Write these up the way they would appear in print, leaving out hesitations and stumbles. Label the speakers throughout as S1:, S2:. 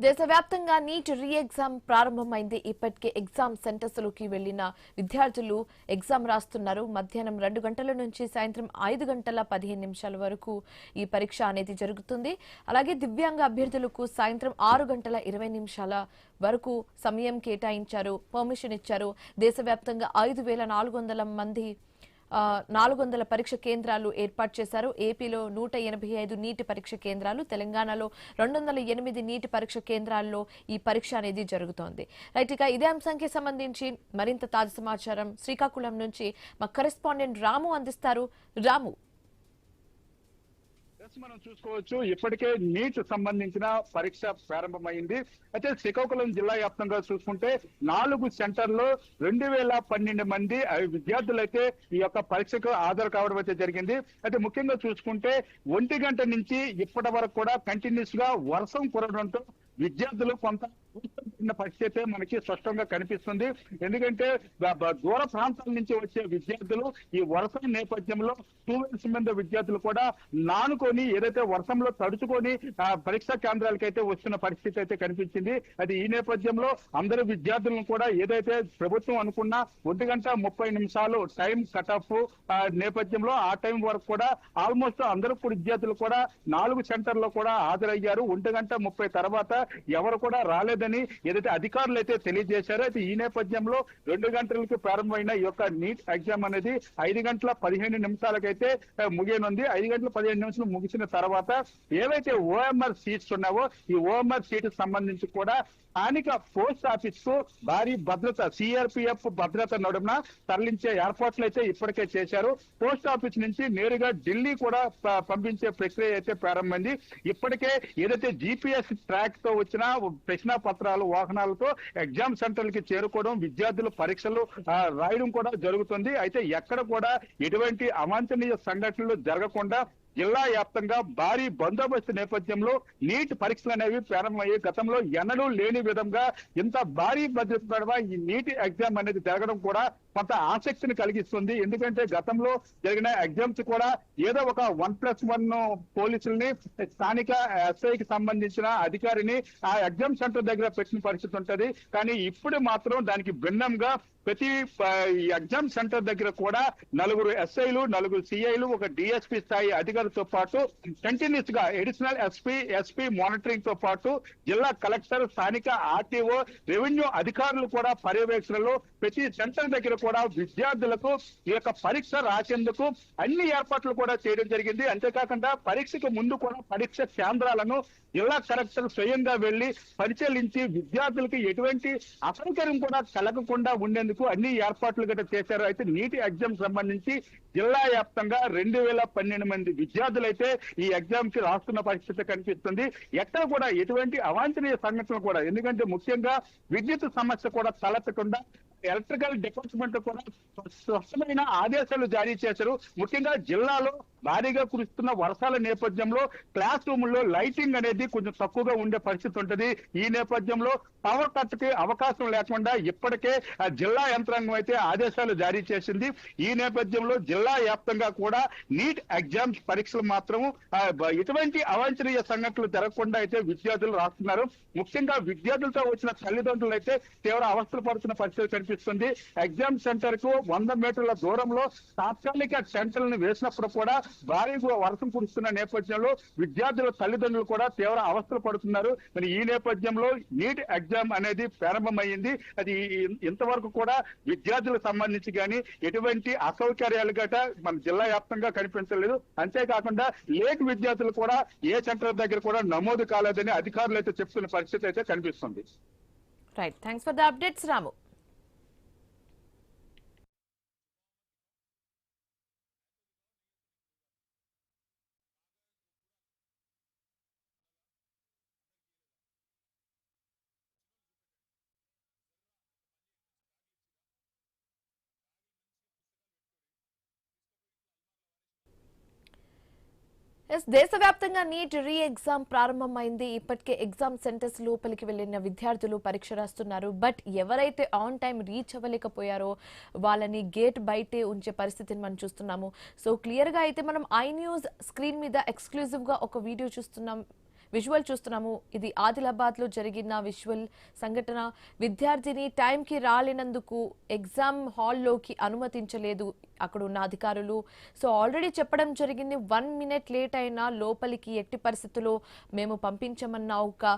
S1: దేశవ్యాప్తంగా NEET re exam ప్రారంభమైంది. ఇప్పటికే ఎగ్జామ్ సెంటర్స్ లోకి వెళ్లిన విద్యార్థులు ఎగ్జామ్ రాస్తున్నారు. మధ్యాహ్నం 2 గంటల నుంచి సాయంత్రం 5 గంటల 15 నిమిషాల వరకు ఈ పరీక్ష అనేది జరుగుతుంది. అలాగే దివ్యాంగ అభ్యర్థులకు సాయంత్రం 6 గంటల 20 నిమిషాల వరకు సమయం కేటాయించారు, పర్మిషన్ ఇచ్చారు. దేశవ్యాప్తంగా 5,400 మంది 400 పరీక్ష కేంద్రాలు ఏర్పాటు చేశారు. ఏపీలో 185 నీటి పరీక్ష కేంద్రాలు, తెలంగాణలో 208 నీటి పరీక్ష కేంద్రాల్లో ఈ పరీక్ష అనేది జరుగుతోంది. రైట్, ఇక ఇదే అంశానికి సంబంధించి మరింత తాజా సమాచారం శ్రీకాకుళం నుంచి మా కరెస్పాండెంట్ రాము అందిస్తారు. రాము,
S2: మనం చూసుకోవచ్చు, ఇప్పటికే నీట్ సంబంధించిన పరీక్ష ప్రారంభమైంది. అయితే శ్రీకాకుళం జిల్లా వ్యాప్తంగా చూసుకుంటే 4 సెంటర్లో 2012 మంది విద్యార్థులైతే ఈ యొక్క పరీక్షకు హాజరు కావడం అయితే జరిగింది. అయితే ముఖ్యంగా చూసుకుంటే 1 గంట నుంచి ఇప్పటి వరకు కూడా కంటిన్యూస్ గా వర్షం కురవడంతో విద్యార్థులు కొంత పరిస్థితి అయితే మనకి స్పష్టంగా కనిపిస్తుంది. ఎందుకంటే దూర ప్రాంతాల నుంచి వచ్చే విద్యార్థులు ఈ వర్షం నేపథ్యంలో 2 వీలర్స్ మీద విద్యార్థులు కూడా నానుకొని ఏదైతే వర్షంలో తడుచుకొని పరీక్షా కేంద్రాలకు అయితే వస్తున్న పరిస్థితి అయితే కనిపించింది. అది ఈ నేపథ్యంలో అందరు విద్యార్థులను కూడా ఏదైతే ప్రభుత్వం అనుకున్న 1 గంట 30 నిమిషాలు టైం కట్ ఆఫ్ నేపథ్యంలో ఆ టైం వరకు కూడా ఆల్మోస్ట్ అందరూ విద్యార్థులు కూడా 4 సెంటర్లో కూడా హాజరయ్యారు. 1 గంట 30 తర్వాత ఎవరు కూడా రాలేదని ఏదైతే అధికారులు అయితే తెలియజేశారో, అయితే ఈ నేపథ్యంలో 2 గంటలకు ప్రారంభమైన ఈ యొక్క నీట్ ఎగ్జామ్ అనేది 5 గంటల 15 నిమిషాలకైతే ముగియనుంది. 5 గంటల 15 నిమిషాలు ముగిసిన తర్వాత ఏవైతే ఓఎంఆర్ సీట్స్ ఉన్నావో ఈ ఓఎంఆర్ సీట్ సంబంధించి కూడా స్థానిక పోస్ట్ ఆఫీస్ కు భారీ భద్రత, సిఆర్పిఎఫ్ భద్రత నడుమ తరలించే ఏర్పాట్లు అయితే ఇప్పటికే చేశారు. పోస్ట్ ఆఫీస్ నుంచి నేరుగా ఢిల్లీ కూడా పంపించే ప్రక్రియ అయితే ప్రారంభమైంది. ఇప్పటికే ఏదైతే జిపిఎస్ ట్రాక్ తో వచ్చిన ప్రశ్న పత్రాలు వాహనాలతో ఎగ్జామ్ సెంటర్లకి చేరుకోవడం, విద్యార్థులు పరీక్షలు రాయడం కూడా జరుగుతుంది. అయితే ఎక్కడ కూడా ఎటువంటి అవాంఛనీయ సంఘటనలు జరగకుండా జిల్లా వ్యాప్తంగా భారీ బందోబస్తు నేపథ్యంలో నీట్ పరీక్షలు అనేవి ప్రారంభమయ్యే గతంలో ఎన్నడూ లేని విధంగా ఇంత భారీ భద్రత నడుమ ఈ నీట్ ఎగ్జామ్ అనేది జరగడం కూడా కొంత ఆసక్తిని కలిగిస్తుంది. ఎందుకంటే గతంలో జరిగిన ఎగ్జామ్స్ కూడా ఏదో ఒక 1+1 పోలీసుల్ని స్థానిక ఎస్ఐకి సంబంధించిన అధికారిని ఆ ఎగ్జామ్ సెంటర్ దగ్గర పెట్టిన పరిస్థితి ఉంటది. కానీ ఇప్పుడు మాత్రం దానికి భిన్నంగా ప్రతి ఎగ్జామ్ సెంటర్ దగ్గర కూడా 4 ఎస్ఐలు, 4 సిఐలు, ఒక డిఎస్పీ స్థాయి అధికారులతో పాటు కంటిన్యూస్ గా అడిషనల్ ఎస్పీ మానిటరింగ్ తో పాటు జిల్లా కలెక్టర్, స్థానిక ఆర్టీఓ, రెవెన్యూ అధికారులు కూడా పర్యవేక్షణలో ప్రతి సెంటర్ దగ్గర కూడా విద్యార్థులకు ఈ యొక్క పరీక్ష రాసేందుకు అన్ని ఏర్పాట్లు కూడా చేయడం జరిగింది. అంతేకాకుండా పరీక్షకు ముందు కూడా పరీక్ష కేంద్రాలను జిల్లా కలెక్టర్ స్వయంగా వెళ్లి పరిశీలించి విద్యార్థులకు ఎటువంటి అసౌకర్యం కూడా కలగకుండా ఉండేందుకు అన్ని ఏర్పాట్లు కూడా చేశారు. అయితే నీటి ఎగ్జామ్ సంబంధించి జిల్లా వ్యాప్తంగా 2012 మంది విద్యార్థులు అయితే ఈ ఎగ్జామ్ కి రాస్తున్న పరిస్థితి కనిపిస్తుంది. ఎక్కడ కూడా ఎటువంటి అవాంఛనీయ సంఘటనలు కూడా, ఎందుకంటే ముఖ్యంగా విద్యుత్ సమస్య కూడా తలెత్తకుండా ఎలక్ట్రికల్ డిపార్ట్మెంట్ కూడా స్పష్టమైన ఆదేశాలు జారీ చేశారు. ముఖ్యంగా జిల్లాలో భారీగా కురుస్తున్న వర్షాల నేపథ్యంలో క్లాస్ రూముల్లో లైటింగ్ అనేది కొంచెం తక్కువగా ఉండే పరిస్థితి ఉంటుంది. ఈ నేపథ్యంలో పవర్ కట్ కి అవకాశం లేకుండా ఇప్పటికే జిల్లా యంత్రాంగం అయితే ఆదేశాలు జారీ చేసింది. ఈ నేపథ్యంలో జిల్లా వ్యాప్తంగా కూడా నీట్ ఎగ్జామ్స్ పరీక్షలు మాత్రం ఎటువంటి అవాంఛనీయ సంఘటనలు జరగకుండా అయితే విద్యార్థులు రాస్తున్నారు. ముఖ్యంగా విద్యార్థులతో వచ్చిన తల్లిదండ్రులు అయితే తీవ్ర అవస్థలు పడుతున్న పరిస్థితి కనిపిస్తుంది. ఎగ్జామ్ సెంటర్ కు 100 మీటర్ల దూరంలో తాత్కాలిక టెంట్లను వేసినప్పుడు కూడా భారీ వర్షం కురుస్తున్న నేపథ్యంలో విద్యార్థుల తల్లిదండ్రులు కూడా తీవ్ర అవస్థలు పడుతున్నారు. మరి ఈ నేపథ్యంలో నీట్ ఎగ్జామ్ అనేది ప్రారంభమైంది. అది ఇంతవరకు కూడా విద్యార్థులకు సంబంధించి కానీ ఎటువంటి అసౌకర్యాలు గట మన జిల్లా వ్యాప్తంగా కనిపించలేదు. అంతేకాకుండా లేట్ విద్యార్థులు కూడా ఏ సెంటర్ దగ్గర కూడా నమోదు కాలేదని అధికారులు అయితే చెప్తున్న పరిస్థితి అయితే కనిపిస్తుంది.
S1: Right, thanks for the updates Ramu. దేశవ్యాప్తంగా నీట్ రీ ఎగ్జామ్ ప్రారంభమైంది. ఇప్పటికే ఎగ్జామ్ సెంటర్స్ లోపలికి వెళ్లిన విద్యార్థులు పరీక్ష రాస్తున్నారు. బట్ ఎవరైతే ఆన్ టైం రీచ్ అవ్వలేకపోయారో వాళ్ళని గేట్ బయటే ఉంచే పరిస్థితిని మనం చూస్తున్నాము. సో క్లియర్ గా అయితే మనం ఐ న్యూస్ స్క్రీన్ మీద ఎక్స్క్లూజివ్ గా ఒక వీడియో చూస్తున్నాం. విజువల్ చూస్తున్నాము. ఇది ఆదిలాబాద్ లో జరిగిన విజువల్ సంఘటన. విద్యార్థిని టైంకి రాలేనందుకు ఎగ్జామ్ హాల్లోకి అనుమతించలేదు అక్కడ ఉన్న అధికారులు. సో ఆల్రెడీ చెప్పడం జరిగింది 1 మినిట్ లేట్ అయినా లోపలికి ఎట్టి పరిస్థితుల్లో మేము పంపించమన్న ఒక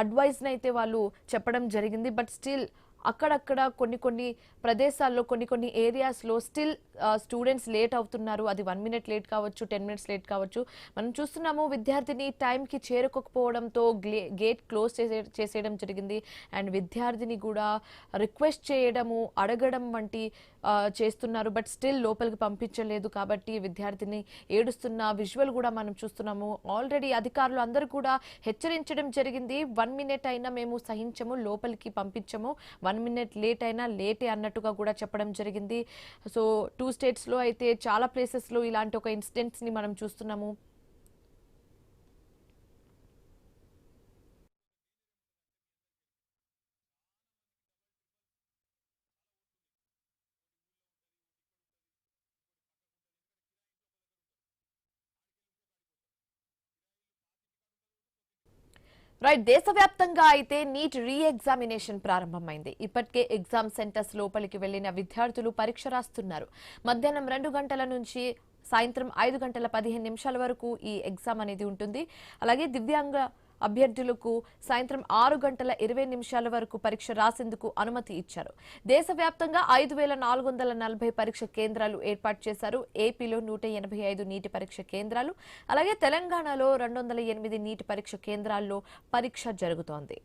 S1: అడ్వైజ్ అయితే వాళ్ళు చెప్పడం జరిగింది. బట్ స్టిల్ అక్కడక్కడ కొన్ని ప్రదేశాల్లో కొన్ని ఏరియాస్లో స్టిల్ స్టూడెంట్స్ లేట్ అవుతున్నారు. అది 1 మినిట్ లేట్ కావచ్చు, 10 మినిట్స్ లేట్ కావచ్చు. మనం చూస్తున్నాము విద్యార్థిని టైంకి చేరుకోకపోవడంతో గేట్ క్లోజ్ చేసేయడం జరిగింది. అండ్ విద్యార్థిని కూడా రిక్వెస్ట్ చేయడము, అడగడం వంటి చేస్తున్నారు. బట్ స్టిల్ లోపలికి పంపించలేదు. కాబట్టి విద్యార్థిని ఏడుస్తున్న విజువల్ కూడా మనం చూస్తున్నాము. ఆల్రెడీ అధికారులు అందరూ కూడా హెచ్చరించడం జరిగింది. 1 మినిట్ అయినా మేము సహించము, లోపలికి పంపించము, 1 మినిట్ లేట్ అయినా లేటే అన్నట్టుగా కూడా చెప్పడం జరిగింది. సో 2 స్టేట్స్ లో అయితే చాలా ప్లేసెస్ లో ఇలాంటి ఒక ఇన్సిడెంట్స్ ని మనం చూస్తున్నాము. రైట్, దేశవ్యాప్తంగా అయితే నీట్ రీ ఎగ్జామినేషన్ ప్రారంభమైంది. ఇప్పటికే ఎగ్జామ్ సెంటర్స్ లోపలికి వెళ్లిన విద్యార్థులు పరీక్ష రాస్తున్నారు. మధ్యాహ్నం 2 గంటల నుంచి సాయంత్రం 5 గంటల 15 నిమిషాల వరకు ఈ ఎగ్జామ్ అనేది ఉంటుంది. అలాగే దివ్యాంగ అభ్యర్థులకు సాయంత్రం 6 గంటల 20 నిమిషాల వరకు పరీక్ష రాసేందుకు అనుమతి ఇచ్చారు. దేశవ్యాప్తంగా 5440 పరీక్ష కేంద్రాలు ఏర్పాటు చేశారు. ఏపీలో 185 నీటి పరీక్ష కేంద్రాలు, అలాగే తెలంగాణలో 208 నీటి పరీక్ష కేంద్రాల్లో పరీక్ష జరుగుతోంది.